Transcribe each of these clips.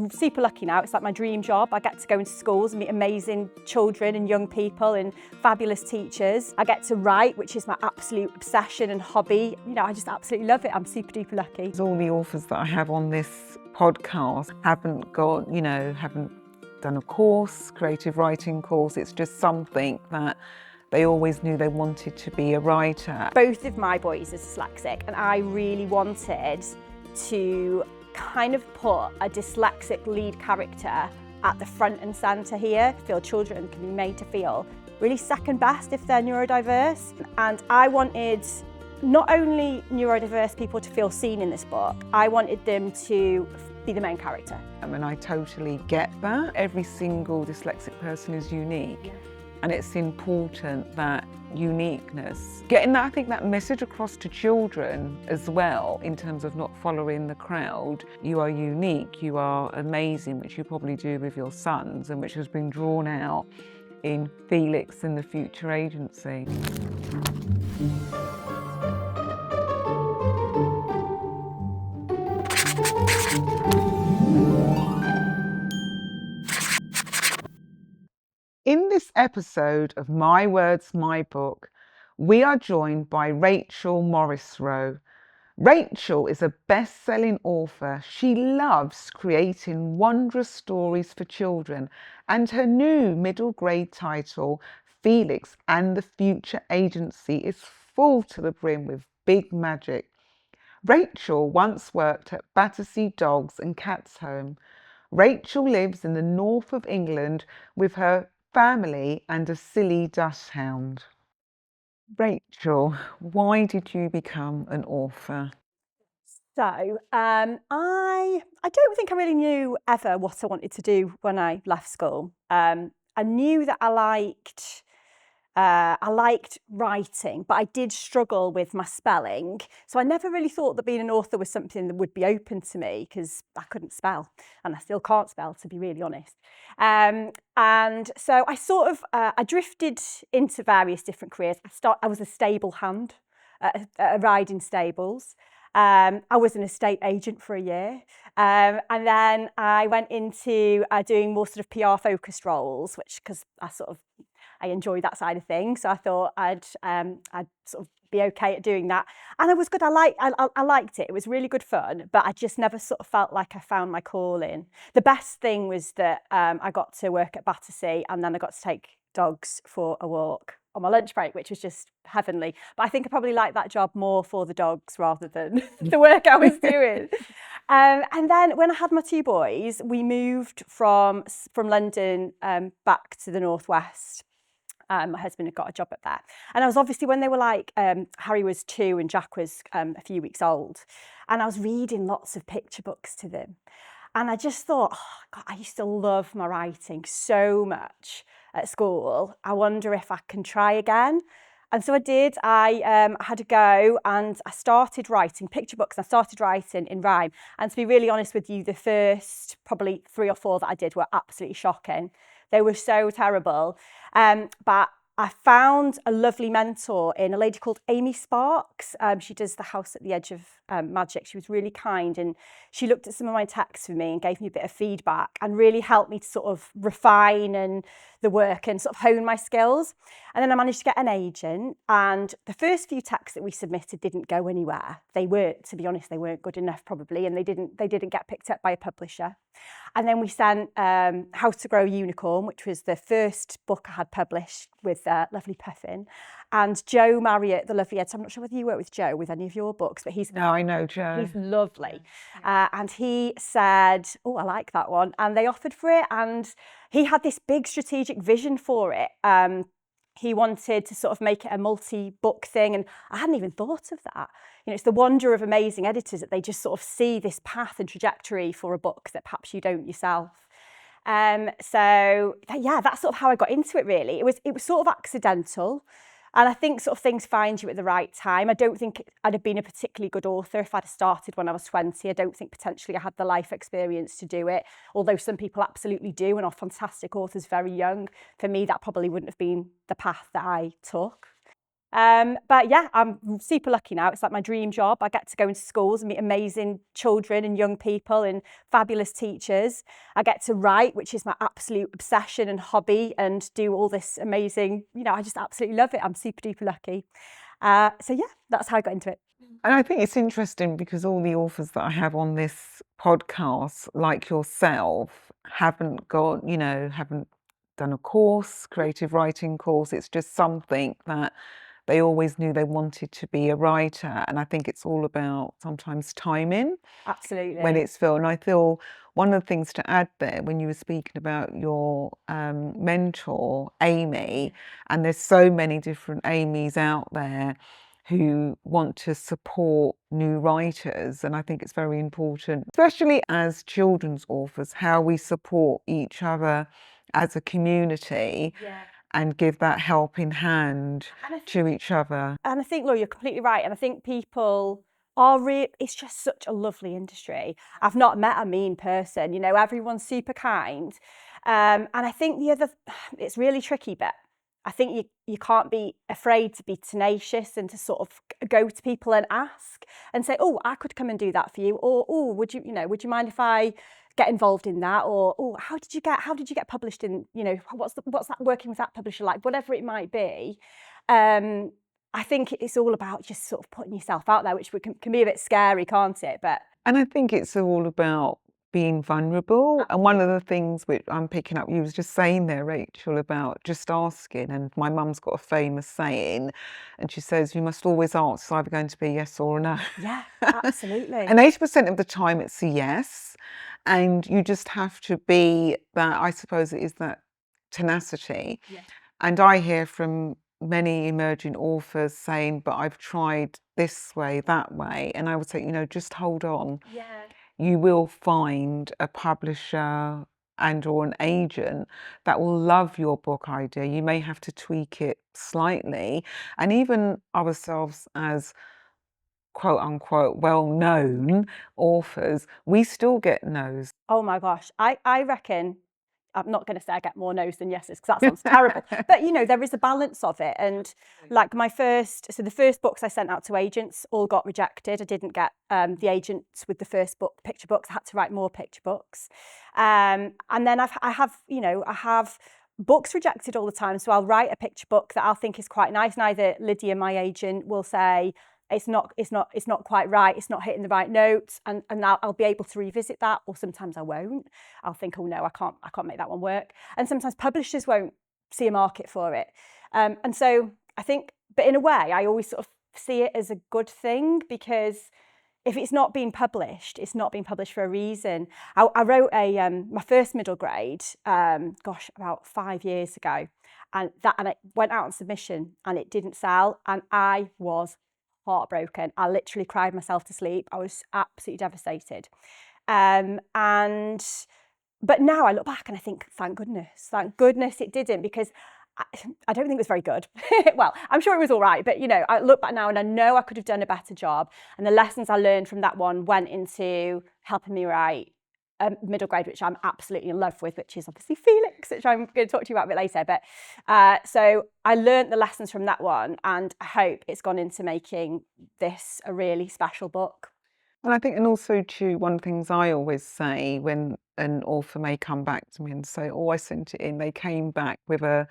I'm super lucky now, it's like my dream job. I get to go into schools and meet amazing children and young people and fabulous teachers. I get to write, which is my absolute obsession and hobby. You know, I just absolutely love it. I'm super duper lucky. All the authors that I have on this podcast haven't done a course, creative writing course. It's just something that they always knew they wanted to be a writer. Both of my boys are dyslexic, and I really wanted to kind of put a dyslexic lead character at the front and centre here. I feel children can be made to feel really second best if they're neurodiverse. And I wanted not only neurodiverse people to feel seen in this book, I wanted them to be the main character. And I totally get that. Every single dyslexic person is unique. And it's important that uniqueness, getting that, I think, that message across to children as well, in terms of not following the crowd. You are unique, you are amazing, which you probably do with your sons, and which has been drawn out in Felix and the Future Agency. In this episode of My Words, My Book, we are joined by Rachel Morrisroe. Rachel is a best-selling author. She loves creating wondrous stories for children, and her new middle grade title, Felix and the Future Agency, is full to the brim with big magic. Rachel once worked at Battersea Dogs and Cats Home. Rachel lives in the north of England with her family and a silly dachshund. Rachel, why did you become an author? So I don't think I really knew ever what I wanted to do when I left school. I knew that I liked writing, but I did struggle with my spelling. So I never really thought that being an author was something that would be open to me, because I couldn't spell, and I still can't spell, to be really honest. And so I sort of, I drifted into various different careers. I was a stable hand at riding stables. I was an estate agent for a year. And then I went into doing more sort of PR focused roles, which, because I enjoy that side of things, so I thought I'd sort of be okay at doing that, and I was good. I liked it. It was really good fun, but I just never sort of felt like I found my calling. The best thing was that I got to work at Battersea, and then I got to take dogs for a walk on my lunch break, which was just heavenly. But I think I probably liked that job more for the dogs rather than the work I was doing. And then when I had my two boys, we moved from London back to the northwest. My husband had got a job up there. And I was obviously, when they were like, Harry was 2 and Jack was a few weeks old, and I was reading lots of picture books to them. And I just thought, oh God, I used to love my writing so much at school. I wonder if I can try again. And so I did. I had a go, and I started writing picture books. I started writing in rhyme. And to be really honest with you, the first probably 3 or 4 that I did were absolutely shocking. They were so terrible. But I found a lovely mentor in a lady called Amy Sparks. She does The House at the Edge of Magic. She was really kind, and she looked at some of my texts for me and gave me a bit of feedback and really helped me to sort of refine and the work and sort of hone my skills. And then I managed to get an agent, and the first few texts that we submitted didn't go anywhere. They weren't, to be honest, they weren't good enough probably, and they didn't get picked up by a publisher. And then we sent How to Grow a Unicorn, which was the first book I had published with lovely Puffin. And Joe Marriott, the lovely Ed. I'm not sure whether you work with Joe with any of your books, but he's... No, I know Joe. He's lovely. And he said, oh, I like that one. And they offered for it. And he had this big strategic vision for it. He wanted to sort of make it a multi-book thing. And I hadn't even thought of that. You know, it's the wonder of amazing editors that they just sort of see this path and trajectory for a book that perhaps you don't yourself. So yeah, that's sort of how I got into it, really. It was sort of accidental. And I think sort of things find you at the right time. I don't think I'd have been a particularly good author if I'd have started when I was 20. I don't think potentially I had the life experience to do it, although some people absolutely do and are fantastic authors very young. For me, that probably wouldn't have been the path that I took. But yeah, I'm super lucky now. It's like my dream job. I get to go into schools and meet amazing children and young people and fabulous teachers. I get to write, which is my absolute obsession and hobby, and do all this amazing, I just absolutely love it. I'm super duper lucky. So yeah, that's how I got into it. And I think it's interesting because all the authors that I have on this podcast, like yourself, haven't done a course, creative writing course. It's just something that they always knew they wanted to be a writer. And I think it's all about sometimes timing Absolutely. when it's filled. And I feel one of the things to add there when you were speaking about your mentor, Amy, and there's so many different Amys out there who want to support new writers. And I think it's very important, especially as children's authors, how we support each other as a community and give that helping hand to each other. And I think, Laura, you're completely right. And I think people are it's just such a lovely industry. I've not met a mean person, everyone's super kind. And I think it's really tricky, but I think you can't be afraid to be tenacious and to sort of go to people and ask and say, oh, I could come and do that for you. Or, oh, would you mind if I get involved in that? Or, oh, how did you get published in, what's that working with that publisher like? Whatever it might be. I think it's all about just sort of putting yourself out there, which can be a bit scary, can't it? And I think it's all about being vulnerable. And one of the things which I'm picking up, you was just saying there, Rachel, about just asking. And my mum's got a famous saying, and she says, you must always ask, it's either going to be a yes or a no. Yeah, absolutely. And 80% of the time it's a yes. And you just have to be that, I suppose it is that tenacity. Yeah. And I hear from many emerging authors saying, but I've tried this way, that way. And I would say, just hold on. Yeah. You will find a publisher and or an agent that will love your book idea. You may have to tweak it slightly. And even ourselves as quote unquote well-known authors, we still get no's. Oh my gosh, I reckon, I'm not going to say I get more no's than yeses because that sounds terrible. But there is a balance of it. And like the first books I sent out to agents all got rejected. I didn't get the agents with the first book, picture books. I had to write more picture books. And then I have books rejected all the time. So I'll write a picture book that I'll think is quite nice. And either Lydia, my agent, will say, it's not quite right, it's not hitting the right notes, and I'll be able to revisit that, or sometimes I won't. I'll think, oh no, I can't make that one work. And sometimes publishers won't see a market for it. And so I think, but in a way, I always sort of see it as a good thing, because if it's not being published, it's not being published for a reason. I wrote my first middle grade, about 5 years ago, and it went out on submission and it didn't sell, and I was heartbroken. I literally cried myself to sleep. I was absolutely devastated. But now I look back and I think, thank goodness it didn't, because I don't think it was very good. Well, I'm sure it was all right, but I look back now and I know I could have done a better job. And the lessons I learned from that one went into helping me write middle grade, which I'm absolutely in love with, which is obviously Felix, which I'm going to talk to you about a bit later. But so I learned the lessons from that one, and I hope it's gone into making this a really special book. And I think, and also too, one of the things I always say when an author may come back to me and say, oh, I sent it in, they came back with a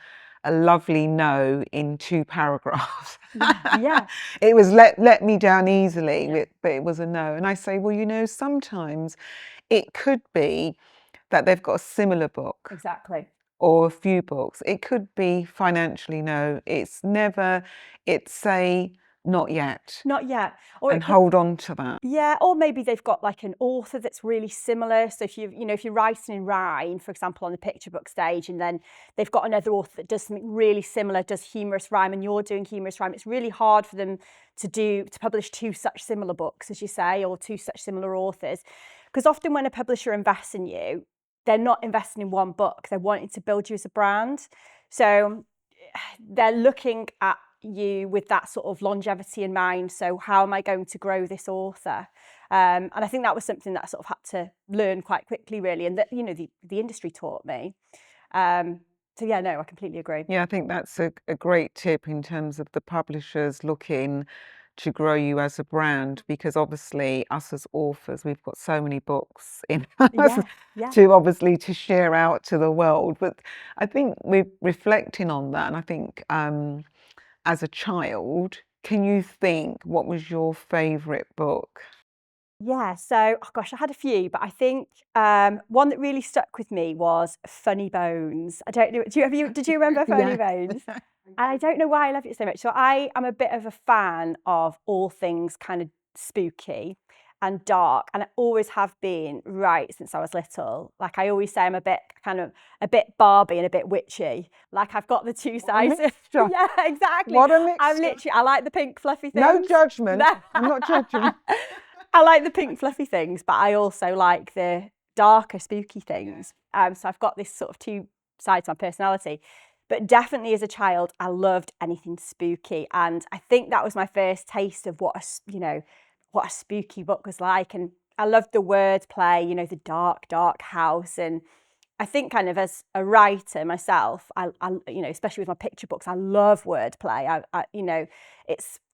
lovely no in 2 paragraphs. Yeah. It was let me down easily, but it was a no. And I say, well, sometimes it could be that they've got a similar book. Exactly. Or a few books. It could be financially no. It's say not yet. Not yet. And hold on to that. Yeah, or maybe they've got like an author that's really similar. So if you're writing in rhyme, for example, on the picture book stage, and then they've got another author that does something really similar, does humorous rhyme, and you're doing humorous rhyme, it's really hard for them to publish 2 such similar books, as you say, or 2 such similar authors. Because often when a publisher invests in you, they're not investing in one book, they're wanting to build you as a brand. So they're looking at you with that sort of longevity in mind. So how am I going to grow this author? And I think that was something that I sort of had to learn quite quickly, really, and that the industry taught me. yeah, no, I completely agree. Yeah, I think that's a great tip in terms of the publishers looking to grow you as a brand, because obviously us as authors, we've got so many books in us Yeah, yeah. to obviously to share out to the world. But I think we're reflecting on that, and I think as a child, can you think what was your favourite book? Yeah, so oh gosh, I had a few, but I think one that really stuck with me was Funny Bones. I don't know, did you remember Funny Yeah. Bones? And I don't know why I love it so much. So I am a bit of a fan of all things kind of spooky and dark, and I always have been right since I was little. Like I always say, I'm a bit kind of a bit Barbie and a bit witchy. Like I've got the two What a sides. mixture. Yeah, exactly. What a I'm mixture. literally, I like the pink fluffy No things. judgment. I'm not judging. I like the pink fluffy things, but I also like the darker spooky things. So I've got this sort of two sides to my personality. But definitely as a child, I loved anything spooky, and I think that was my first taste of what what a spooky book was like. And I loved the wordplay, the dark house. And I think kind of as a writer myself, I especially with my picture books, I love wordplay.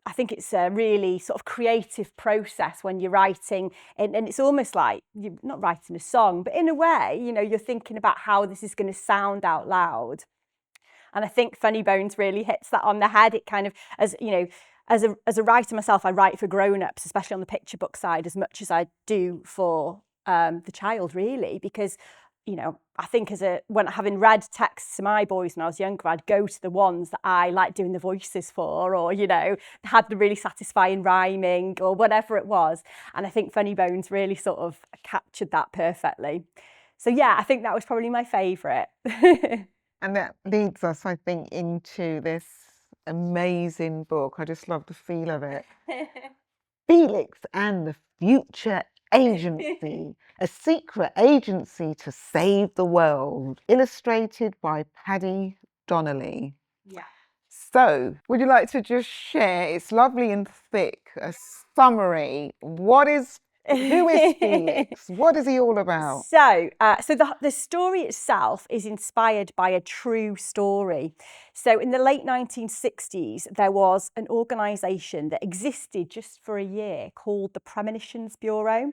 I think it's a really sort of creative process when you're writing, and it's almost like you're not writing a song, but in a way, you're thinking about how this is going to sound out loud. And I think Funny Bones really hits that on the head. It kind of, as as a writer myself, I write for grown-ups, especially on the picture book side, as much as I do for the child, really, because I think when having read texts to my boys when I was younger, I'd go to the ones that I liked doing the voices for, or had the really satisfying rhyming or whatever it was. And I think Funny Bones really sort of captured that perfectly. So yeah, I think that was probably my favourite. And that leads us, I think, into this amazing book. I just love the feel of it. Felix and the Future Agency, a secret agency to save the world, illustrated by Paddy Donnelly. Yeah. So, would you like to just share, it's lovely and thick, a summary? Who is Felix? What is he all about? So the story itself is inspired by a true story. So in the late 1960s, there was an organisation that existed just for a year called the Premonitions Bureau.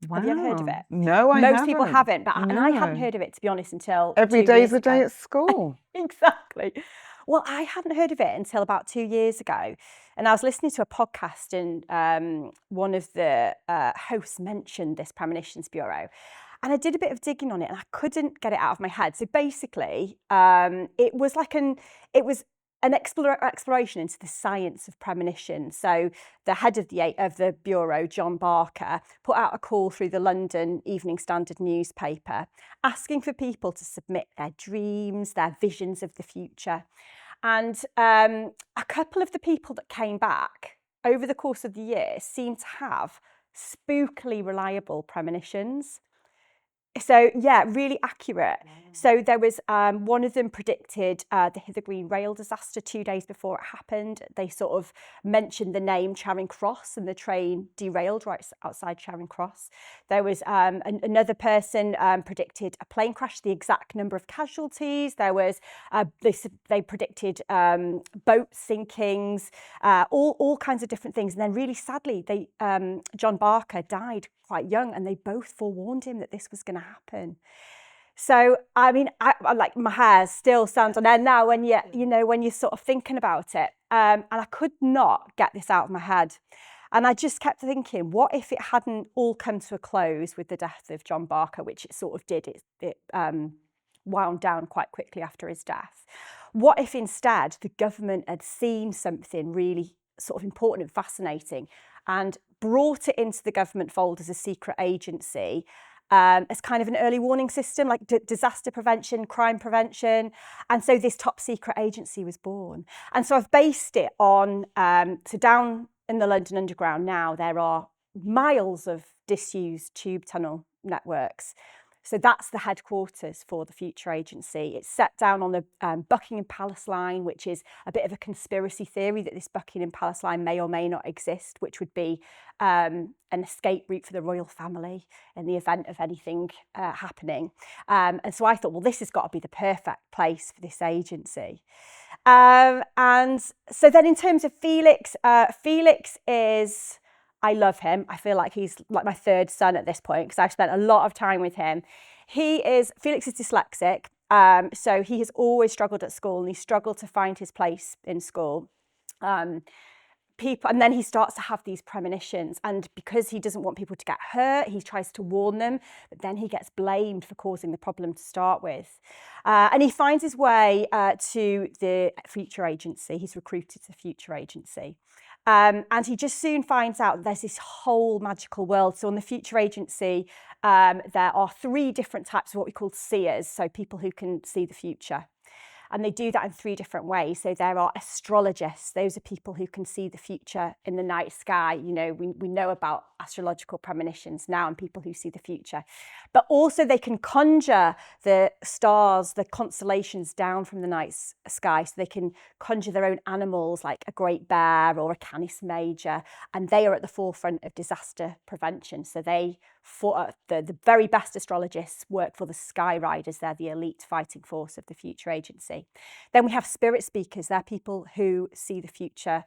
Wow. Have you ever heard of it? No, I haven't. Most people haven't, but and I hadn't No. heard of it, to be honest, until Every 2 day's years a day ago. at school. Exactly. Well, I hadn't heard of it until about 2 years ago. And I was listening to a podcast, and one of the hosts mentioned this Premonitions Bureau. And I did a bit of digging on it, and I couldn't get it out of my head. So basically, it was an exploration into the science of premonition. So the head of the bureau, John Barker, put out a call through the London Evening Standard newspaper, asking for people to submit their dreams, their visions of the future. And a couple of the people that came back over the course of the year seemed to have spookily reliable premonitions. So yeah, really accurate. So there was one of them predicted the Hither Green Rail disaster 2 days before it happened. They sort of mentioned the name Charing Cross, and the train derailed right outside Charing Cross. There was another person predicted a plane crash, the exact number of casualties. There was they predicted boat sinkings, all kinds of different things. And then really sadly, John Barker died quite young, and they both forewarned him that this was going to happen. So I mean, I like, my hair still stands on end now when when you're sort of thinking about it. And I could not get this out of my head. And I just kept thinking, what if it hadn't all come to a close with the death of John Barker, which it sort of did. It wound down quite quickly after his death. What if instead the government had seen something really sort of important and fascinating and brought it into the government fold as a secret agency, as kind of an early warning system, like disaster prevention, crime prevention. And so this top secret agency was born. And so I've based it on, so down in the London Underground now, there are miles of disused tube tunnel networks. So that's the headquarters for the Future Agency. It's set down on the Buckingham Palace line, which is a bit of a conspiracy theory that this Buckingham Palace line may or may not exist, which would be an escape route for the royal family in the event of anything happening. And so I thought, well, this has got to be the perfect place for this agency. And so then in terms of Felix, Felix is... I love him. I feel like he's like my third son at this point because I've spent a lot of time with him. Felix is dyslexic, so he has always struggled at school and he struggled to find his place in school. And then he starts to have these premonitions, and because he doesn't want people to get hurt, he tries to warn them, but then he gets blamed for causing the problem to start with. And he finds his way to the Future Agency. He's recruited to the Future Agency. And he just soon finds out that there's this whole magical world. So on the Future Agency, there are 3 different types of what we call seers, so people who can see the future. And they do that in 3 different ways. So there are astrologists. Those are people who can see the future in the night sky. You know, we know about astrological premonitions now and people who see the future. But also they can conjure the stars, the constellations down from the night sky. So they can conjure their own animals like a great bear or a canis major. And they are at the forefront of disaster prevention. So the very best astrologists work for the Sky Riders. They're the elite fighting force of the Future Agency. Then we have spirit speakers. They're people who see the future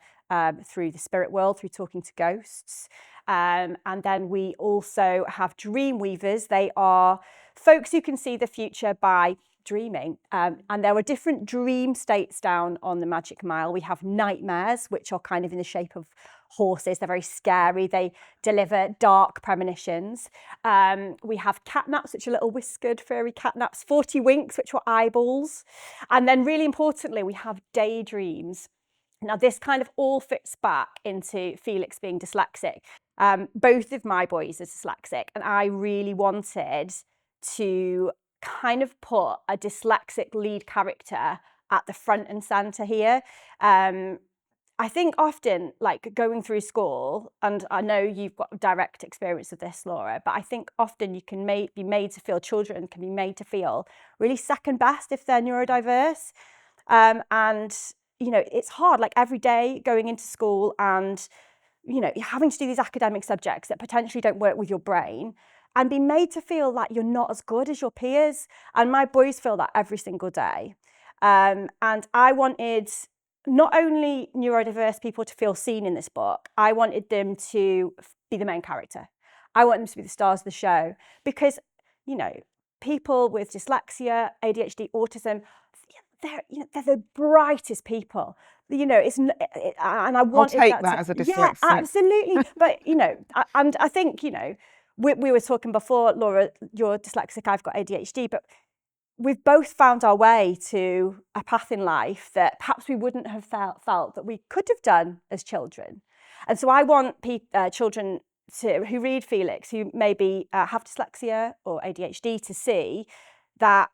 through the spirit world, through talking to ghosts. And then we also have dream weavers. They are folks who can see the future by dreaming. And there are different dream states down on the Magic Mile. We have nightmares, which are kind of in the shape of horses. They're very scary. They deliver dark premonitions. We have catnaps, which are little whiskered furry catnaps, 40 winks, which were eyeballs. And then really importantly, we have daydreams. Now this kind of all fits back into Felix being dyslexic. Both of my boys are dyslexic, and I really wanted to kind of put a dyslexic lead character at the front and centre here. I think often, like going through school, and I know you've got direct experience of this, Laura, but I think often you can be made to feel, children can be made to feel really second best if they're neurodiverse. And, you know, it's hard, like every day going into school and, you know, having to do these academic subjects that potentially don't work with your brain and be made to feel like you're not as good as your peers. And my boys feel that every single day. And I wanted not only neurodiverse people to feel seen in this book, I wanted them to be the main character. I want them to be the stars of the show because, you know, people with dyslexia, ADHD, autism, they're the brightest people. You know, and I want. I'll take that as a dyslexic. Yeah, absolutely. But you know, and I think, you know, we were talking before, Laura, you're dyslexic, I've got ADHD, but we've both found our way to a path in life that perhaps we wouldn't have felt that we could have done as children. And so I want children who read Felix, who maybe have dyslexia or ADHD, to see that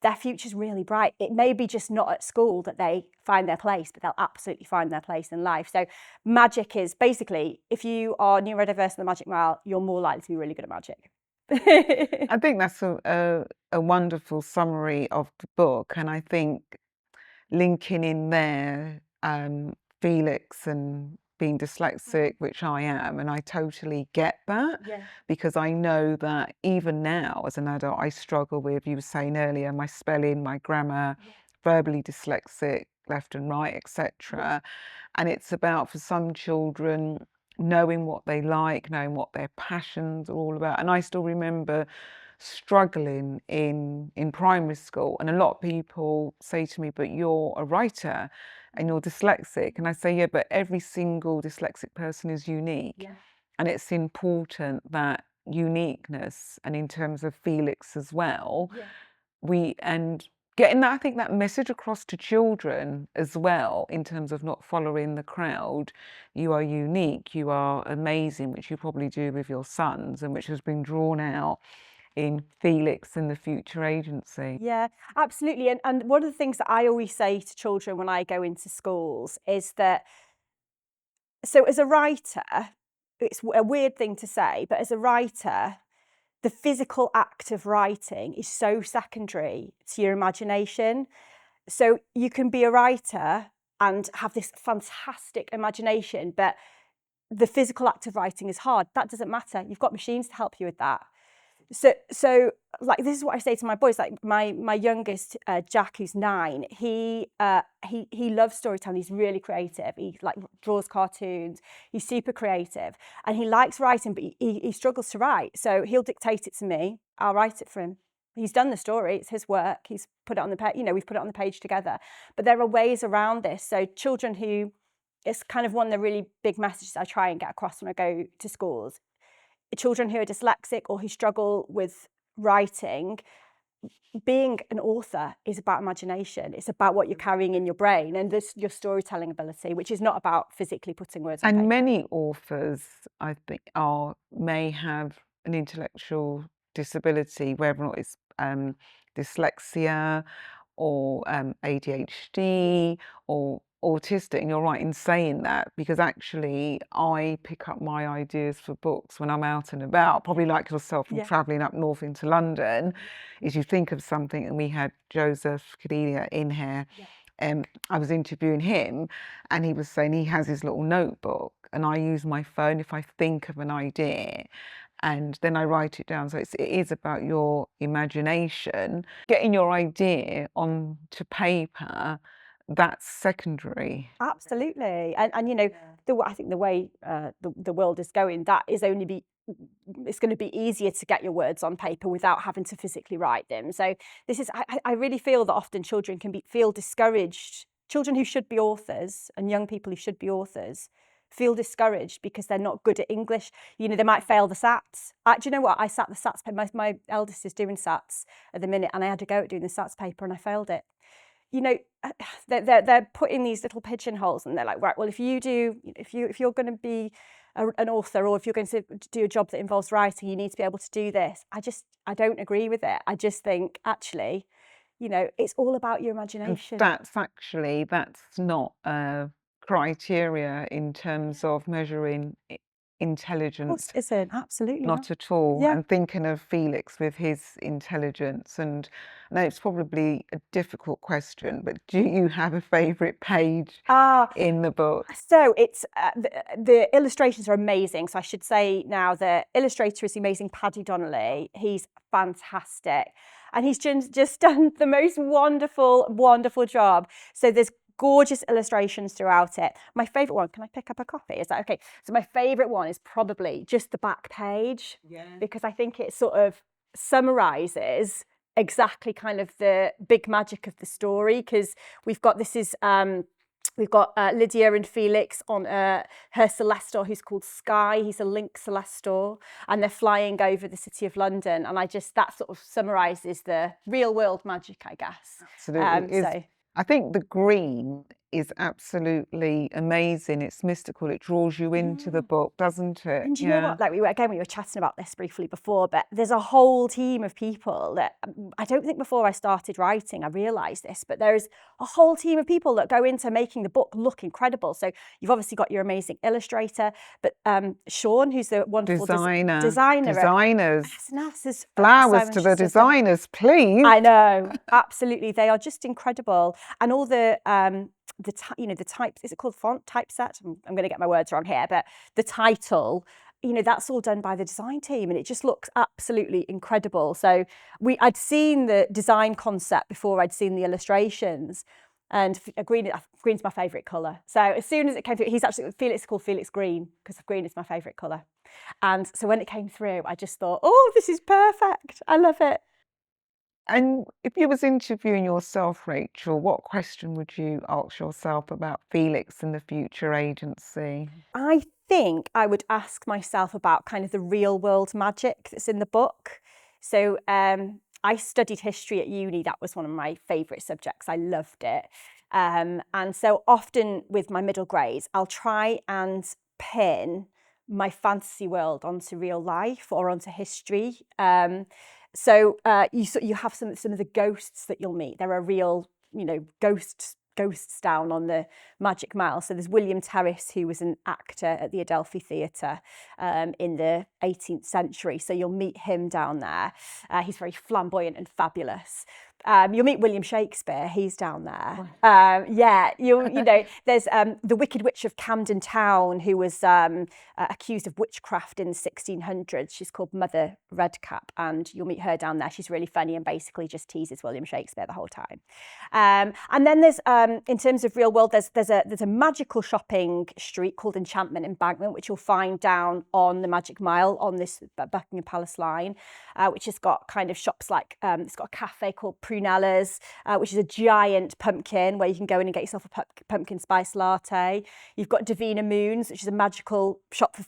their future's really bright. It may be just not at school that they find their place, but they'll absolutely find their place in life. So magic is basically, if you are neurodiverse in the Magic Mile, you're more likely to be really good at magic. I think that's a wonderful summary of the book. And I think linking in there, Felix and being dyslexic, which I am, and I totally get that, because I know that even now as an adult, I struggle with, you were saying earlier, my spelling, my grammar, verbally dyslexic, left and right, etc. And it's about, for some children, knowing what they like, knowing what their passions are all about. And I still remember struggling in primary school, and a lot of people say to me, but you're a writer and you're dyslexic. And I say, yeah, but every single dyslexic person is unique. And it's important that uniqueness, and in terms of Felix as well, and getting that, I think, that message across to children as well, in terms of not following the crowd. You are unique, you are amazing, which you probably do with your sons, and which has been drawn out in Felix and the Future Agency. Yeah, absolutely. And one of the things that I always say to children when I go into schools is that, so as a writer, it's a weird thing to say, but as a writer, the physical act of writing is so secondary to your imagination. So you can be a writer and have this fantastic imagination, but the physical act of writing is hard. That doesn't matter. You've got machines to help you with that. So like, this is what I say to my boys. Like my youngest, Jack, who's 9, he loves storytelling. He's really creative. He like draws cartoons. He's super creative, and he likes writing, but he struggles to write. So he'll dictate it to me. I'll write it for him. He's done the story. It's his work. He's put it on the page. You know, we've put it on the page together. But there are ways around this. So children who, it's kind of one of the really big messages I try and get across when I go to schools. Children who are dyslexic or who struggle with writing, being an author is about imagination. It's about what you're carrying in your brain and your storytelling ability, which is not about physically putting words on paper. And many authors, I think, may have an intellectual disability, whether or not it's dyslexia or ADHD or autistic. And you're right in saying that, because actually I pick up my ideas for books when I'm out and about, probably like yourself, from travelling up north into London. Is you think of something, and we had Joseph Kadelia in here, and I was interviewing him, and he was saying he has his little notebook, and I use my phone if I think of an idea, and then I write it down. So it is about your imagination, getting your idea onto paper. That's secondary. Absolutely. And you know, I think the way the world is going, that is it's going to be easier to get your words on paper without having to physically write them. So this is, I really feel that often children can feel discouraged. Children who should be authors and young people who should be authors feel discouraged because they're not good at English. You know, they might fail the SATs. Do you know what? I sat the SATs paper. My eldest is doing SATs at the minute, and I had to go at doing the SATs paper and I failed it. You know, they're put in these little pigeonholes, and they're like, right, well, if you're going to be an author, or if you're going to do a job that involves writing, you need to be able to do this. I don't agree with it. I just think, actually, you know, it's all about your imagination. And that's not a criteria in terms of measuring intelligence. Of course it isn't. Absolutely not at all. Yeah. And thinking of Felix with his intelligence, and I know it's probably a difficult question, but do you have a favourite page in the book? So it's the illustrations are amazing. So I should say now, the illustrator is the amazing Paddy Donnelly. He's fantastic, and he's just done the most wonderful job. So there's gorgeous illustrations throughout it. My favourite one, can I pick up a copy? Is that okay? So my favourite one is probably just the back page, because I think it sort of summarises exactly kind of the big magic of the story, because we've got Lydia and Felix on her Celestor, who's called Sky. He's a link Celestor, and they're flying over the city of London. And that sort of summarises the real world magic, I guess. Absolutely. I think the green is absolutely amazing. It's mystical. It draws you into the book, doesn't it? And you know what? Like we were chatting about this briefly before, but there's a whole team of people that I don't think before I started writing I realised this, but there's a whole team of people that go into making the book look incredible. So you've obviously got your amazing illustrator, but Sean, who's the wonderful designers. Flowers to the designers, please. I know, absolutely. They are just incredible, and all the types, is it called font typeset? I'm going to get my words wrong here, but the title, you know, that's all done by the design team, and it just looks absolutely incredible. So I'd seen the design concept before I'd seen the illustrations, and green's my favourite colour. So as soon as it came through, Felix is called Felix Green because green is my favourite colour. And so when it came through, I just thought, oh, this is perfect. I love it. And if you was interviewing yourself, Rachel, what question would you ask yourself about Felix and the future agency? I think I would ask myself about kind of the real world magic that's in the book. So I studied history at uni. That was one of my favourite subjects. I loved it. And so often with my middle grades, I'll try and pin my fantasy world onto real life or onto history. So you have some of the ghosts that you'll meet. There are real, you know, ghost ghosts down on the Magic Mile. So there's William Terrace, who was an actor at the Adelphi Theatre in the 18th century. So you'll meet him down there. He's very flamboyant and fabulous. You'll meet William Shakespeare, he's down there. There's the Wicked Witch of Camden Town, who was accused of witchcraft in the 1600s. She's called Mother Redcap, and you'll meet her down there. She's really funny and basically just teases William Shakespeare the whole time. And then there's, in terms of real world, there's a magical shopping street called Enchantment Embankment, which you'll find down on the Magic Mile on this Buckingham Palace line, which has got kind of shops like, it's got a cafe called Prunella's, which is a giant pumpkin where you can go in and get yourself a pumpkin spice latte. You've got Davina Moons, which is a magical shop for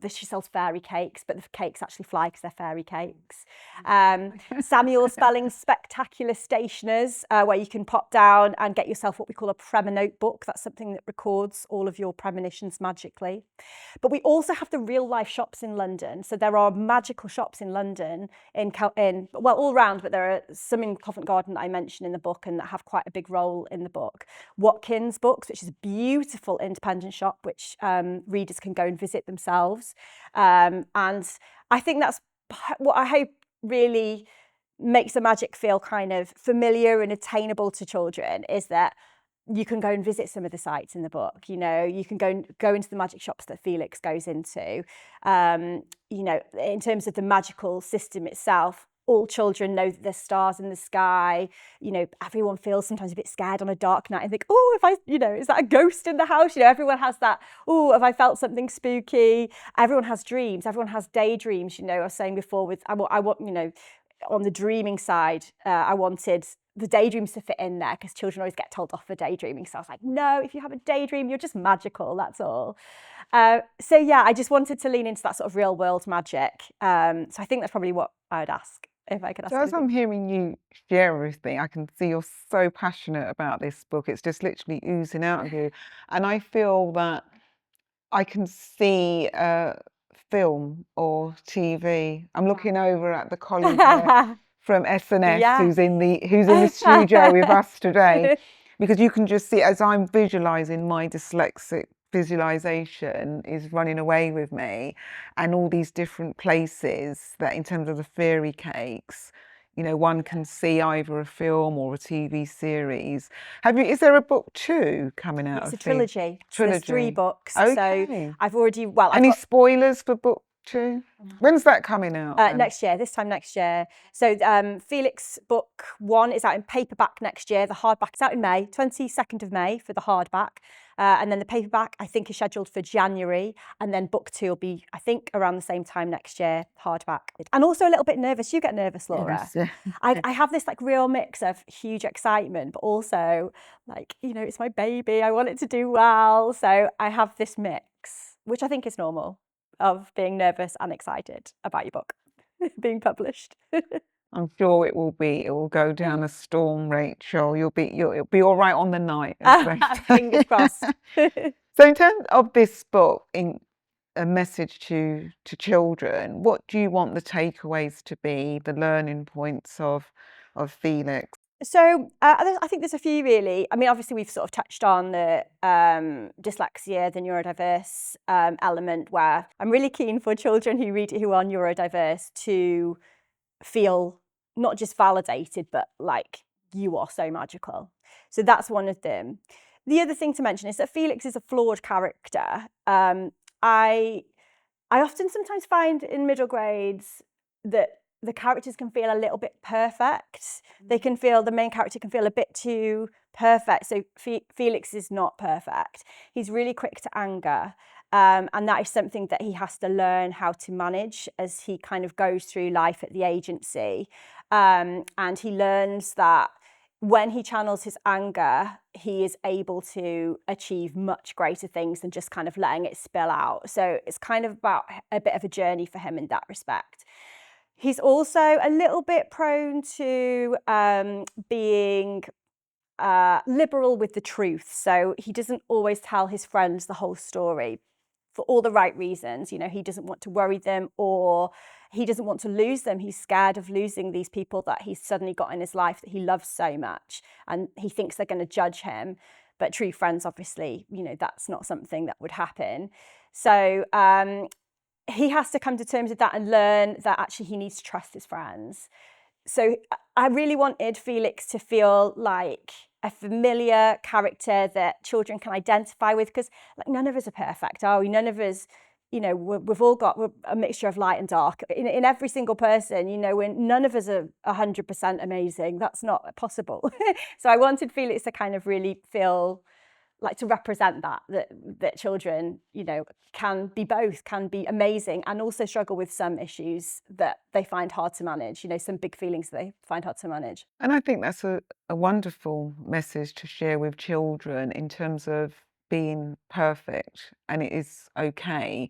she sells fairy cakes, but the cakes actually fly because they're fairy cakes. Samuel Spelling's Spectacular Stationers, where you can pop down and get yourself what we call a prema notebook. That's something that records all of your premonitions magically. But we also have the real life shops in London. So there are magical shops in London, all round, but there are some in Covent Garden that I mentioned in the book and that have quite a big role in the book. Watkins Books, which is a beautiful independent shop which readers can go and visit themselves. And I think that's what I hope really makes the magic feel kind of familiar and attainable to children, is that you can go and visit some of the sites in the book. You can go into the magic shops that Felix goes into. In terms of the magical system itself, all children know that there's stars in the sky. Everyone feels sometimes a bit scared on a dark night and think, is that a ghost in the house? Everyone has that, have I felt something spooky? Everyone has dreams. Everyone has daydreams. I was saying before on the dreaming side, I wanted the daydreams to fit in there because children always get told off for daydreaming. So I was like, no, if you have a daydream, you're just magical, that's all. I just wanted to lean into that sort of real world magic. So I think that's probably what I would ask if I could ask. So as I'm hearing you share everything, I can see you're so passionate about this book. It's just literally oozing out of you. And I feel that I can see film or TV. I'm looking over at the colleague from SNS who's in the studio with us today, because you can just see, as I'm visualizing, my dyslexic visualization is running away with me, and all these different places that, in terms of the fairy cakes, one can see either a film or a TV series. Is there a book 2 coming out? It's a trilogy. So there's 3 books. Okay. So I've already, spoilers for book 2? When's that coming out? Next year, this time next year. So Felix book 1 is out in paperback next year. The hardback is out in May, 22nd of May for the hardback. And then the paperback, I think, is scheduled for January. And then book 2 will be, I think, around the same time next year, hardback. And also a little bit nervous. You get nervous, Laura? Yes, yeah. I have this real mix of huge excitement, but also it's my baby. I want it to do well. So I have this mix, which I think is normal, of being nervous and excited about your book being published. I'm sure it will go down a storm, Rachel. It'll be all right on the night. Fingers crossed. So in terms of this book, a message to children, what do you want the takeaways to be, the learning points of Felix? So I think there's a few really. I mean, obviously we've sort of touched on the dyslexia, the neurodiverse element, where I'm really keen for children who read it who are neurodiverse to feel not just validated, but like, you are so magical. So that's one of them. The other thing to mention is that Felix is a flawed character. I often sometimes find in middle grades that the characters can feel a little bit perfect. The main character can feel a bit too perfect. So Felix is not perfect. He's really quick to anger. And that is something that he has to learn how to manage as he kind of goes through life at the agency. And he learns that when he channels his anger, he is able to achieve much greater things than just kind of letting it spill out. So it's kind of about a bit of a journey for him in that respect. He's also a little bit prone to being liberal with the truth. So he doesn't always tell his friends the whole story for all the right reasons. He doesn't want to worry them, or he doesn't want to lose them. He's scared of losing these people that he's suddenly got in his life that he loves so much, and he thinks they're going to judge him. But true friends, obviously, that's not something that would happen. So he has to come to terms with that and learn that actually he needs to trust his friends. So I really wanted Felix to feel like a familiar character that children can identify with, because none of us are perfect, are we? None of us, we've all got a mixture of light and dark in every single person. None of us are 100% amazing. That's not possible. So I wanted Felix to kind of really feel like, to represent that children, can be both, can be amazing and also struggle with some issues that they find hard to manage, some big feelings that they find hard to manage. And I think that's a wonderful message to share with children in terms of being perfect, and it is okay,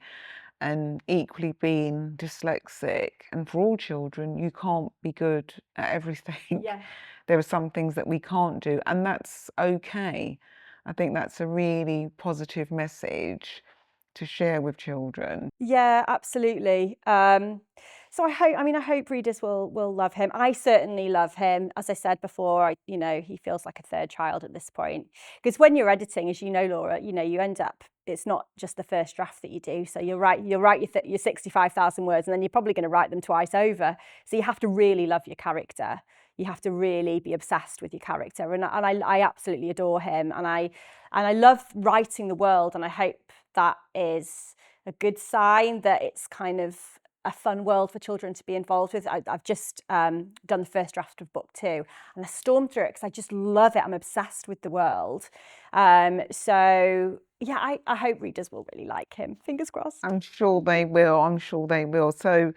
and equally being dyslexic. And for all children, you can't be good at everything. Yeah. There are some things that we can't do, and that's okay. I think that's a really positive message to share with children. Yeah, absolutely. So I hope readers will love him. I certainly love him. As I said before, he feels like a third child at this point. Because when you're editing, as you know, Laura, you end up, it's not just the first draft that you do. So you'll write your 65,000 words, and then you're probably going to write them twice over. So you have to really love your character. You have to really be obsessed with your character. And I absolutely adore him. And I love writing the world, and I hope that is a good sign that it's kind of a fun world for children to be involved with. I've just done the first draft of book 2, and I stormed through it because I just love it. I'm obsessed with the world. So yeah, I hope readers will really like him. Fingers crossed. I'm sure they will. I'm sure they will. So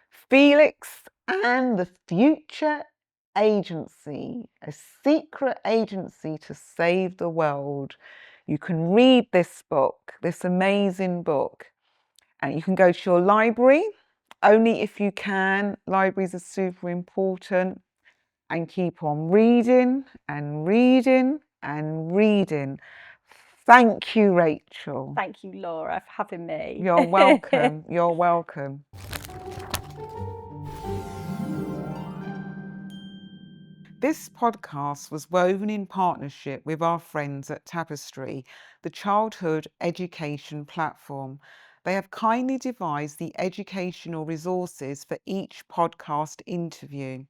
Felix and the Future Agency, a secret agency to save the world. You can read this book, this amazing book, and you can go to your library, only if you can. Libraries are super important, and keep on reading and reading and reading. Thank you, Rachel. Thank you, Laura, for having me. You're welcome. You're welcome. This podcast was woven in partnership with our friends at Tapestry, the childhood education platform. They have kindly devised the educational resources for each podcast interview.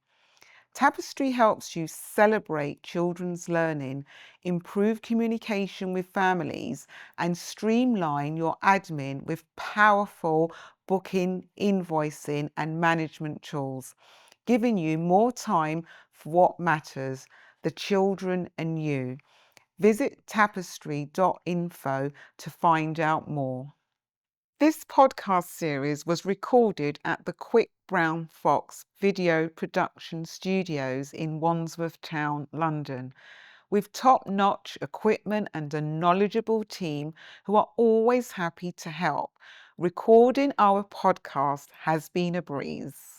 Tapestry helps you celebrate children's learning, improve communication with families, and streamline your admin with powerful booking, invoicing, and management tools, giving you more time for what matters, the children and you. Visit tapestry.info to find out more. This podcast series was recorded at the Quick Brown Fox Video Production Studios in Wandsworth Town, London, with top-notch equipment and a knowledgeable team who are always happy to help. Recording our podcast has been a breeze.